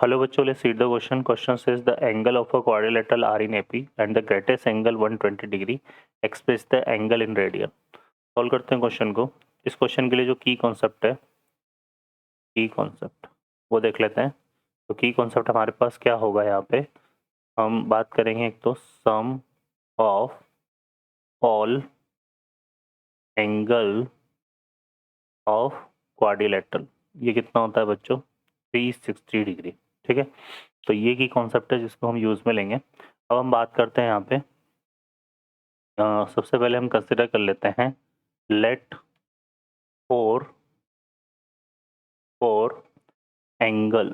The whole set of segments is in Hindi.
Hello बच्चों, let's read the question. Question says the angle of a quadrilateral are in AP and the greatest angle 120 degree. Express the angle in radian. Solve करते हैं क्वेश्चन को. इस क्वेश्चन के लिए जो की कॉन्सेप्ट है, की कॉन्सेप्ट वो देख लेते हैं. तो की कॉन्सेप्ट हमारे पास क्या होगा, यहाँ पे हम बात करेंगे एक तो sum of all angle of quadrilateral. ये कितना होता है बच्चों? 360 डिग्री. ठीक है, तो ये की कॉन्सेप्ट है जिसको हम यूज़ में लेंगे. अब हम बात करते हैं यहाँ पे. सबसे पहले हम कंसिडर कर लेते हैं let four angle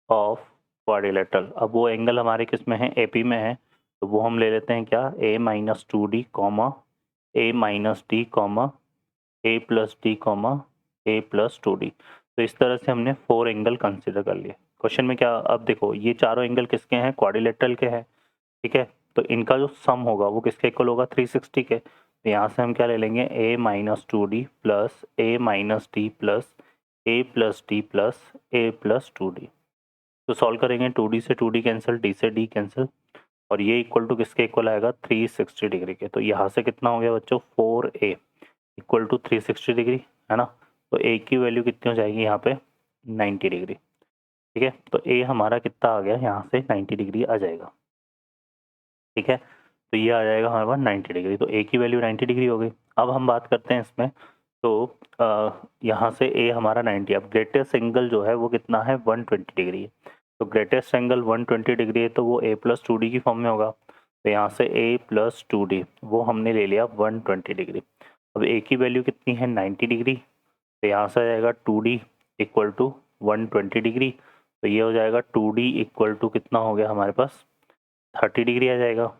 of quadrilateral. अब वो एंगल हमारे किस में है? एपी में है. तो वो हम ले लेते हैं क्या? a minus 2d comma a minus D comma a plus D comma a plus 2d. तो इस तरह से हमने 4 एंगल कंसिडर कर लिए. क्वेश्चन में क्या, अब देखो ये चारों एंगल किसके हैं? क्वाड्रिलेटरल के हैं. ठीक है, तो इनका जो सम होगा वो किसके इक्वल होगा? 360 के. तो यहाँ से हम क्या ले लेंगे? a minus 2d plus a minus D plus a plus D plus a plus 2d. तो सॉल्व करेंगे 2d से 2d कैंसिल, d से d कैंसिल, और ये इक्वल टू किसके इक्वल आएगा? 360 डिग्री के. तो यहाँ से कितना हो गया बच्चों? 4a इक्वल टू 360 डिग्री, है ना. तो a की वैल्यू कितनी हो जाएगी यहाँ पे? 90 डिग्री. ठीक है, तो a हमारा कितना आ गया? यहाँ से 90 डिग्री आ जाएगा. ठीक है, तो ये आ जाएगा हमारे पास 90 डिग्री. तो a की वैल्यू 90 डिग्री हो गई. अब हम बात करते हैं इसमें. तो यहाँ से a हमारा 90. अब ग्रेटेस्ट एंगल जो है वो कितना है? 120 डिग्री है. तो ग्रेटेस्ट एंगल 120 डिग्री है, तो वो a प्लस 2d की फॉर्म में होगा. तो यहाँ से a प्लस 2d वो हमने ले लिया 120 डिग्री. अब a की वैल्यू कितनी है? 90 डिग्री. तो यहाँ से आ जाएगा 2d इक्वल टू 120 डिग्री. तो ये हो जाएगा 2d इक्वल टू कितना हो गया हमारे पास? 30 डिग्री आ जाएगा.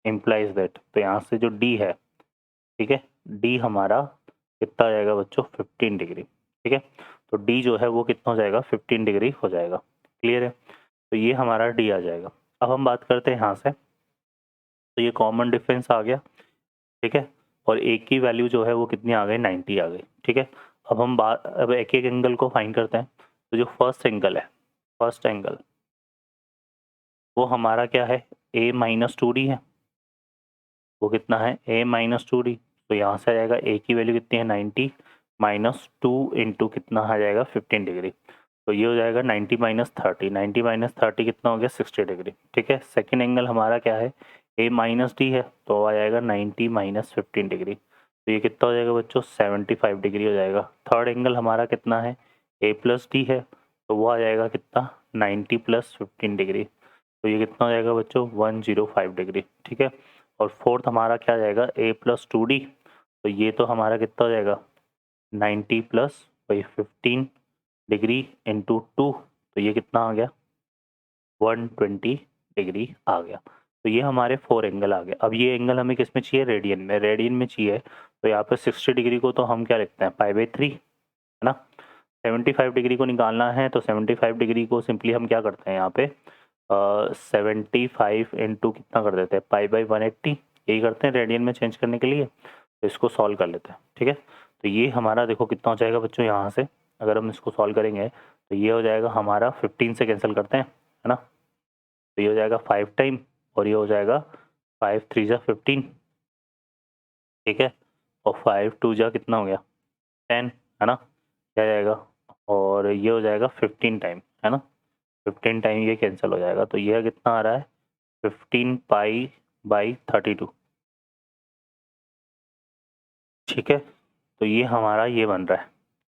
Implies that. तो यहाँ से जो d है, ठीक है, d हमारा कितना आ जाएगा बच्चों? 15 डिग्री. ठीक है, तो d जो है वो कितना हो जाएगा? 15 डिग्री हो जाएगा. क्लियर है? तो ये हमारा d आ जाएगा. अब हम बात करते हैं यहाँ से. तो ये कॉमन डिफरेंस आ गया. ठीक है, और a की वैल्यू जो है वो कितनी आ गई? 90 आ गई. ठीक है, अब एक एक एंगल को फाइंड करते हैं. तो जो फर्स्ट एंगल है, फर्स्ट एंगल वो हमारा क्या है? a माइनस 2d है. वो कितना है? a minus 2d. तो यहाँ से आ जाएगा a की वैल्यू कितनी है? 90 माइनस 2 इंटू कितना आ जाएगा? 15 डिग्री. तो ये हो जाएगा 90 माइनस 30. 90 माइनस 30 कितना हो गया? 60 डिग्री. ठीक है, सेकेंड एंगल हमारा क्या है? a माइनस डी है, तो आ जाएगा 90 माइनस 15 डिग्री. तो ये कितना हो जाएगा बच्चों? 75 डिग्री हो जाएगा. थर्ड एंगल हमारा कितना है? a प्लस डी है, तो वो आ जाएगा कितना? 90 प्लस 15 डिग्री. तो ये कितना हो जाएगा बच्चों? 105 डिग्री. ठीक है, और फोर्थ हमारा क्या जाएगा? a plus 2d. तो ये तो हमारा कितना हो जाएगा? 90 प्लस 15 डिग्री इंटू 2. तो ये कितना आ गया? 120 डिग्री आ गया. तो ये हमारे 4 एंगल आ गए. अब ये एंगल हमें किस में चाहिए? रेडियन में. रेडियन में चाहिए तो यहाँ पर 60 डिग्री को तो हम क्या लिखते हैं? पाई/3, है ना. 75 डिग्री को निकालना है, तो 75 डिग्री को सिंपली हम क्या करते हैं यहाँ पे? 75 इंटू कितना कर देते हैं? पाई/180. यही करते हैं रेडियन में चेंज करने के लिए. तो इसको सॉल्व कर लेते हैं. ठीक है, तो ये हमारा देखो कितना हो जाएगा बच्चों. यहाँ से अगर हम इसको सॉल्व करेंगे तो ये हो जाएगा हमारा 15 से कैंसिल करते हैं, है ना. तो ये हो जाएगा 5 टाइम, और ये हो जाएगा 5 3 जा 15. ठीक है, और 5 2 जा कितना हो गया? 10, है ना. क्या जाएगा? और ये हो जाएगा 15 टाइम, है ना. 15 टाइम ये कैंसिल हो जाएगा. तो ये कितना आ रहा है? 15 पाई/32. ठीक है, तो ये हमारा ये बन रहा है.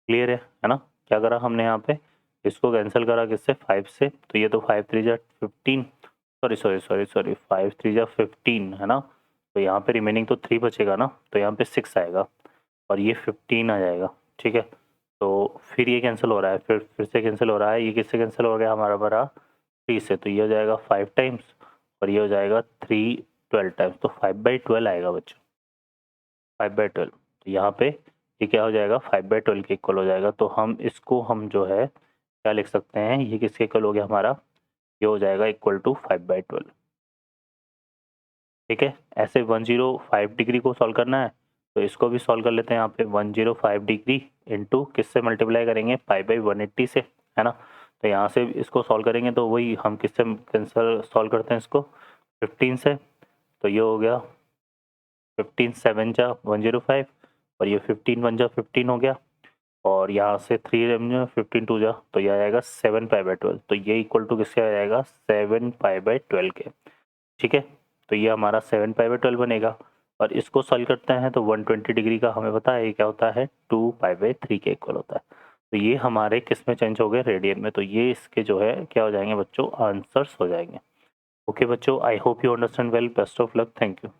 क्लियर है ना. क्या करा हमने यहाँ पे? इसको कैंसिल करा किससे? 5 से. तो ये तो 5 3 जा 15, सॉरी 5 3 जा 15, है ना. तो यहाँ पे रिमेनिंग तो 3 बचेगा ना, तो यहाँ पे 6 आएगा, और ये 15 आ जाएगा. ठीक है, तो फिर ये कैंसिल हो रहा है, फिर से कैंसिल हो रहा है. ये किससे कैंसिल हो गया हमारा? बड़ा 3 से. तो ये हो जाएगा 5 टाइम्स, और ये हो जाएगा 3 12 टाइम्स. तो 5/12 आएगा बच्चों, 5/12. तो यहाँ पे ये क्या हो जाएगा? 5/12 के इक्वल हो जाएगा. तो हम जो है क्या लिख सकते हैं? ये किसके इक्वल हो गया हमारा? ये हो जाएगा इक्वल टू 5/12. ठीक है, ऐसे 105 डिग्री को सॉल्व करना है, तो इसको भी सॉल्व कर लेते हैं. यहाँ पे 105 डिग्री इंटू किससे मल्टीप्लाई करेंगे? पाई/180 से, है ना. तो यहाँ से इसको सॉल्व करेंगे तो वही हम किससे कैंसर सॉल्व करते हैं इसको 15 से, तो ये हो गया 15 7 जा 105 और ये 15 1 जा 15 हो गया और यहाँ से 3 रेम 15 2 जा तो ये आ जाएगा 7 पाई बाई 12, तो ये इक्वल टू किसके आ जाएगा 7 पाई बाई 12 के। ठीक है, तो ये हमारा 7 पाई बाई 12 बनेगा और इसको सॉल्व करते हैं तो 120 डिग्री का हमें पता है ये क्या होता है 2 पाई बाई 3 के इक्वल होता है। तो ये हमारे किस में चेंज हो गए रेडियन में, तो ये इसके जो है क्या हो जाएंगे बच्चों आंसर्स हो जाएंगे। ओके बच्चों, I hope you understand well, best of luck, thank you.